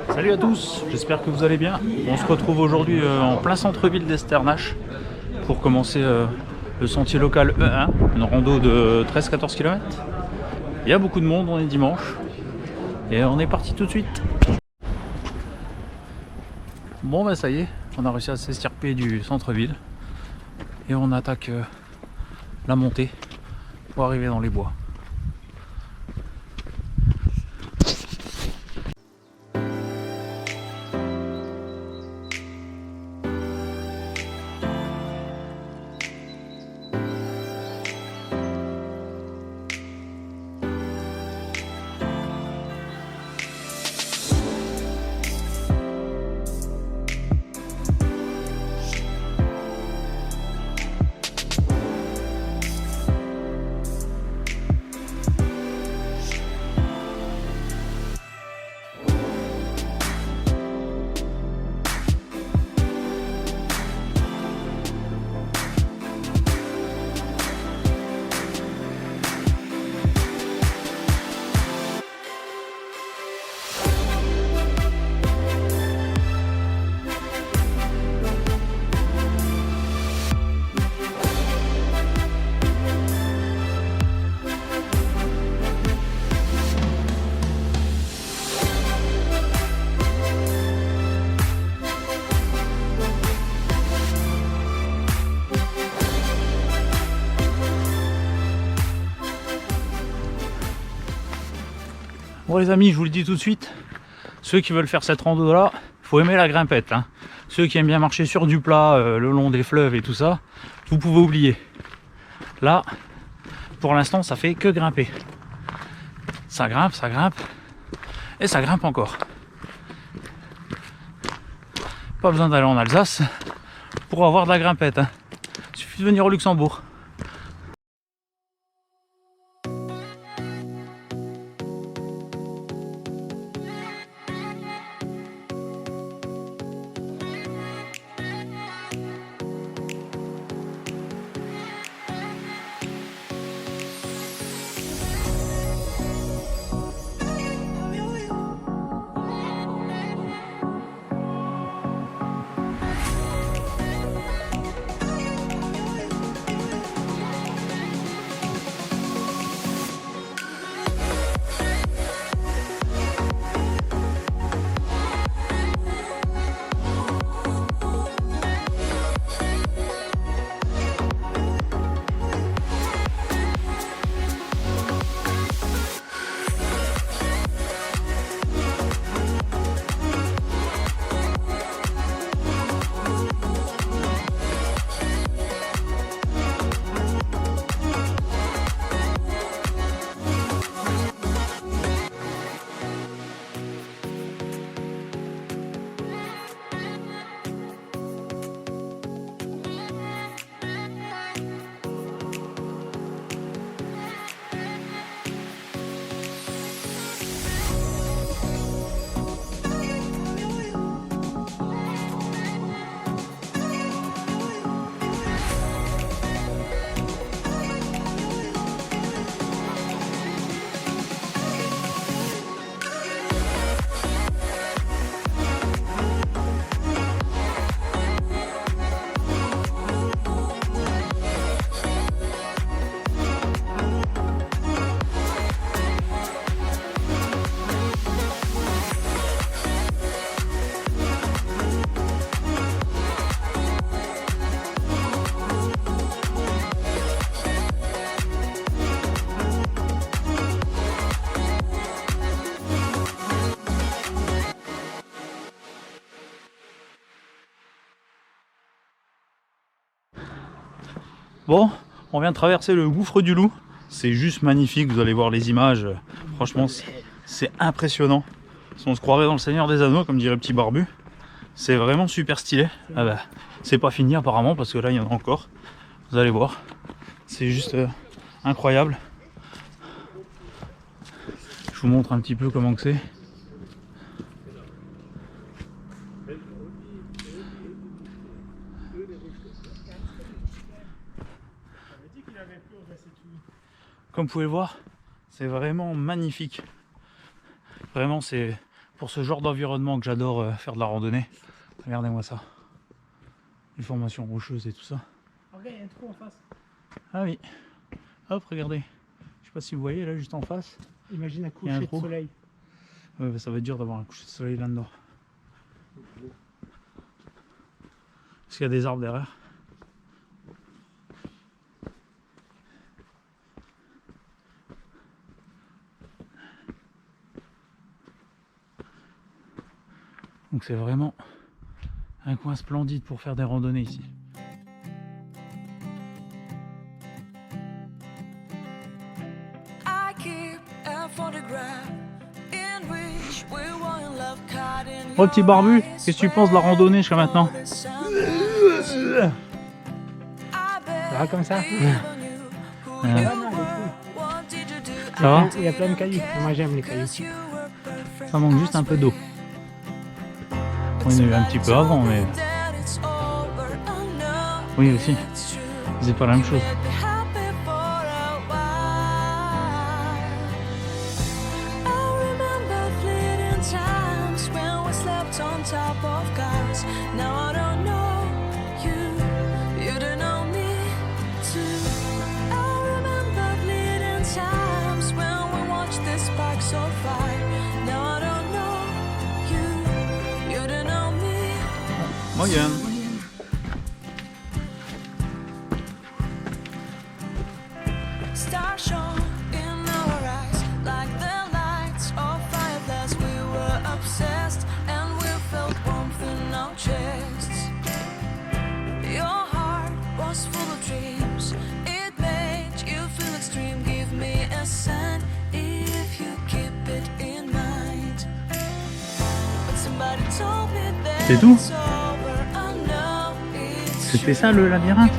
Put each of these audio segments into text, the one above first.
Salut à tous, j'espère que vous allez bien. On se retrouve aujourd'hui en plein centre-ville d'Echternach pour commencer le sentier local E1, une rando de 13-14 km. Il y a beaucoup de monde, on est dimanche et on est parti tout de suite. Bon bah ça y est, on a réussi à s'estirper du centre-ville et on attaque la montée pour arriver dans les bois. Bon les amis, je vous le dis tout de suite, ceux qui veulent faire cette rando là, il faut aimer la grimpette, hein. Ceux qui aiment bien marcher sur du plat, le long des fleuves et tout ça, vous pouvez oublier. Là, pour l'instant, ça fait que grimper. Ça grimpe, et ça grimpe encore. Pas besoin d'aller en Alsace pour avoir de la grimpette, hein. Il suffit de venir au Luxembourg. Bon, on vient de traverser le gouffre du Loup. C'est juste magnifique, vous allez voir les images. Franchement, c'est impressionnant. On se croirait dans le Seigneur des Anneaux, comme dirait Petit Barbu. C'est vraiment super stylé. Ah bah, c'est pas fini apparemment, parce que là, il y en a encore. Vous allez voir. C'est juste incroyable. Je vous montre un petit peu comment que c'est. Comme vous pouvez le voir, c'est vraiment magnifique. Vraiment, c'est pour ce genre d'environnement que j'adore faire de la randonnée. Regardez-moi ça. Les formations rocheuses et tout ça. Regarde, il y a un trou en face. Ah oui. Hop, regardez. Je sais pas si vous voyez là, juste en face. Imagine un Il y a un coucher de trou. soleil. Ouais, bah, ça va être dur d'avoir un coucher de soleil là-dedans. Parce qu'il y a des arbres derrière. Donc c'est vraiment un coin splendide pour faire des randonnées ici. Oh petit barbu, qu'est-ce que tu penses de la randonnée jusqu'à maintenant? Ah, comme ça. Ça va? Il y a plein de cailloux. Moi j'aime les cailloux. Ça manque juste un peu d'eau. On en a eu un petit peu avant, mais... Oui aussi, c'est pas la même chose. Moyen. C'est tout? C'était ça le labyrinthe?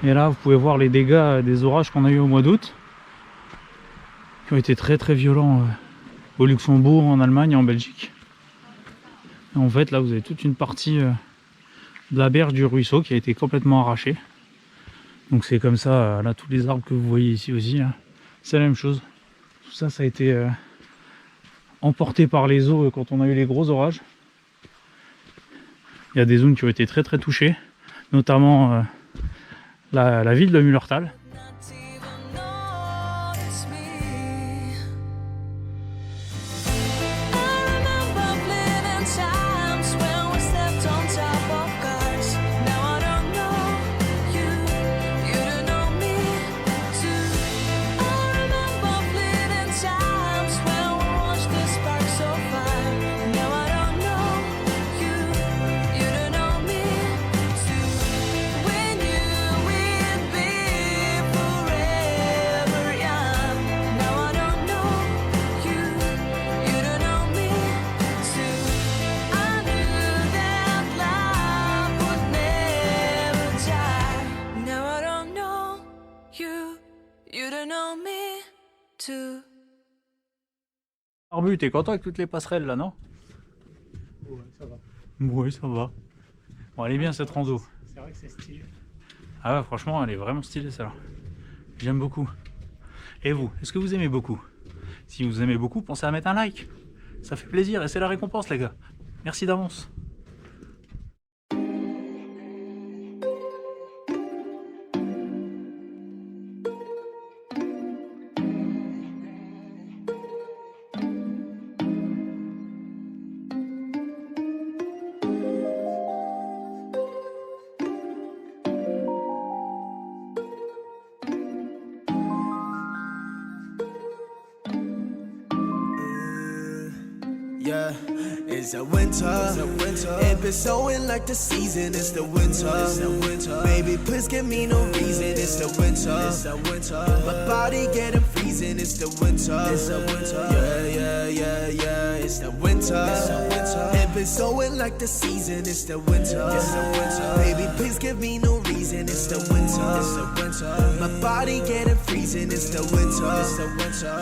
Et là, vous pouvez voir les dégâts des orages qu'on a eu au mois d'août, qui ont été très très violents au Luxembourg, en Allemagne et en Belgique. Et en fait, là, vous avez toute une partie de la berge du ruisseau qui a été complètement arrachée. Donc c'est comme ça, là, tous les arbres que vous voyez ici aussi, c'est la même chose. Tout ça, ça a été emporté par les eaux quand on a eu les gros orages. Il y a des zones qui ont été très très touchées, notamment la ville de Mullertal. Barbu, t'es content avec toutes les passerelles là, non? Ouais, ça va. Oui, ça va. Bon, elle est bien cette rando. C'est vrai que c'est stylé. Ah ouais, franchement, elle est vraiment stylée celle-là. J'aime beaucoup. Et vous, est-ce que vous aimez beaucoup? Si vous aimez beaucoup, pensez à mettre un like. Ça fait plaisir et c'est la récompense, les gars. Merci d'avance. Yeah, it's a winter. It been snowing like the season. It's the winter. Baby, please give me no reason. It's the winter. My body getting freezing. It's the winter. Yeah, yeah, yeah, yeah, it's the winter. If it's snowing like the season, it's the winter. Baby, please give me no reason, it's the winter. My body getting freezing, it's the winter.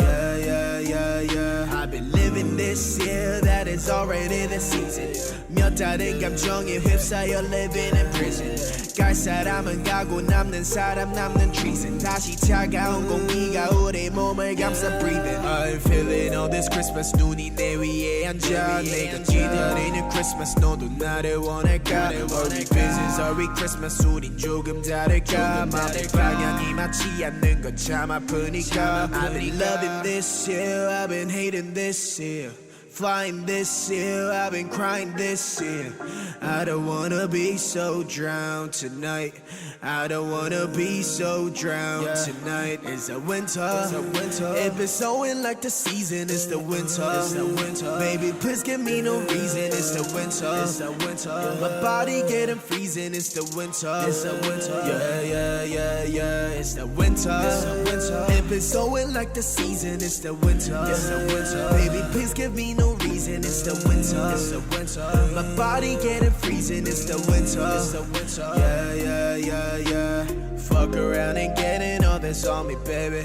Yeah, yeah, yeah, yeah. I've been living this year, that is already the season. 몇 달은 감정에 휩싸여 living in prison. 갈 사람은 가고 남는 사람 남는 treason. 다시 차가운 공기가 우리 몸을 감싸 breathing. I'm feeling all this Christmas. 눈이 내 위에 앉아 내가 기다리는 Christmas. 너도 나를 원할까? Are we business? Are we Christmas? 우린 조금 다를까? 마음의 방향이 맞지 않는 건 참 아프니까. I've been loving this year, I've been hating this year. Flying this year, I've been crying this year. I don't wanna be so drowned tonight. I don't wanna be so drowned tonight. It's the winter. If it's snowing like the season, it's the winter. Baby, please give me no reason. It's the winter. My body getting freezing. It's the winter. Yeah, yeah, yeah, yeah. It's the winter. If it's snowing like the season, it's the winter. Baby, please give me no reason. It's the winter. My body getting freezing. It's the winter. Yeah, yeah, yeah, yeah. Fuck around and getting all this on me, baby.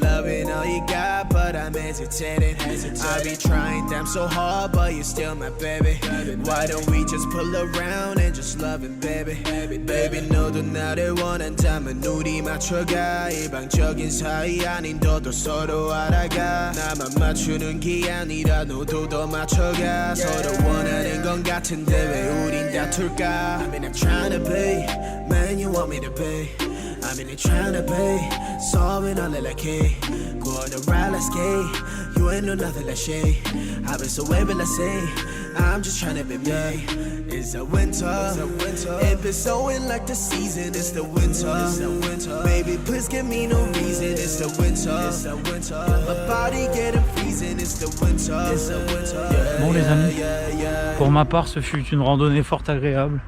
Loving all you got, but I'm hesitating. I be trying damn so hard, but you're still my baby. Why don't we just pull around and just love it, baby? Baby, 너도 나를 원한다면 우리 맞춰가. 일방적인 사이 아닌 너도 서로 알아가. 나만 맞추는 게 아니라 너도 더 맞춰가. 서로 원하는 건 같은데 왜 우린 다툴까? I mean I'm trying to be man you want me to be. I mean I'm trying to be solving all like hey. Go on the ride let's skate. You ain't know nothing like shit. I've been so able to say I'm just trying to be me. It's the winter. If it's snowing like the season, it's the winter. Baby, please give me no reason. It's the winter. My body getting freezing. It's the winter. Bon les amis, pour ma part ce fut une randonnée fort agréable.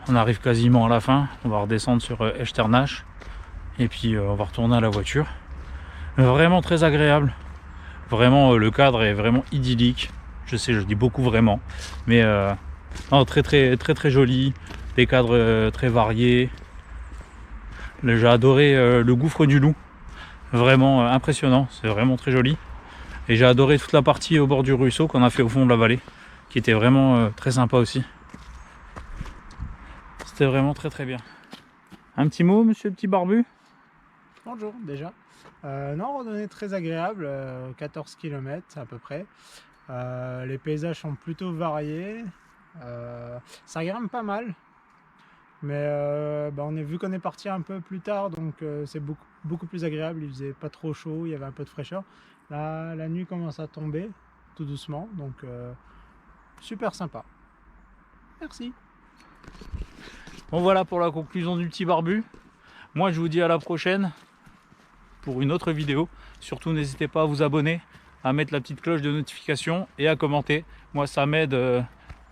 On arrive quasiment à la fin, on va redescendre sur Echternach et puis on va retourner à la voiture. Vraiment très agréable, vraiment le cadre est vraiment idyllique. Je sais, je dis beaucoup vraiment, mais non, très joli, des cadres très variés. J'ai adoré le gouffre du loup, vraiment impressionnant, c'est vraiment très joli. Et j'ai adoré toute la partie au bord du ruisseau qu'on a fait au fond de la vallée, qui était vraiment très sympa aussi. C'était vraiment très bien. Un petit mot, monsieur le petit barbu? Bonjour, déjà. Non, randonnée très agréable, 14 km à peu près. Les paysages sont plutôt variés. Ça grimpe pas mal. Mais vu qu'on est parti un peu plus tard, donc c'est beaucoup plus agréable. Il faisait pas trop chaud, il y avait un peu de fraîcheur. Là, la nuit commence à tomber tout doucement, donc super sympa. Merci. Bon voilà pour la conclusion du petit barbu. Moi je vous dis à la prochaine pour une autre vidéo. Surtout n'hésitez pas à vous abonner, à mettre la petite cloche de notification et à commenter. Moi ça m'aide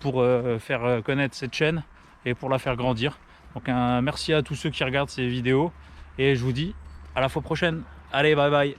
pour faire connaître cette chaîne et pour la faire grandir. Donc merci à tous ceux qui regardent ces vidéos et je vous dis à la fois prochaine. Allez, bye bye.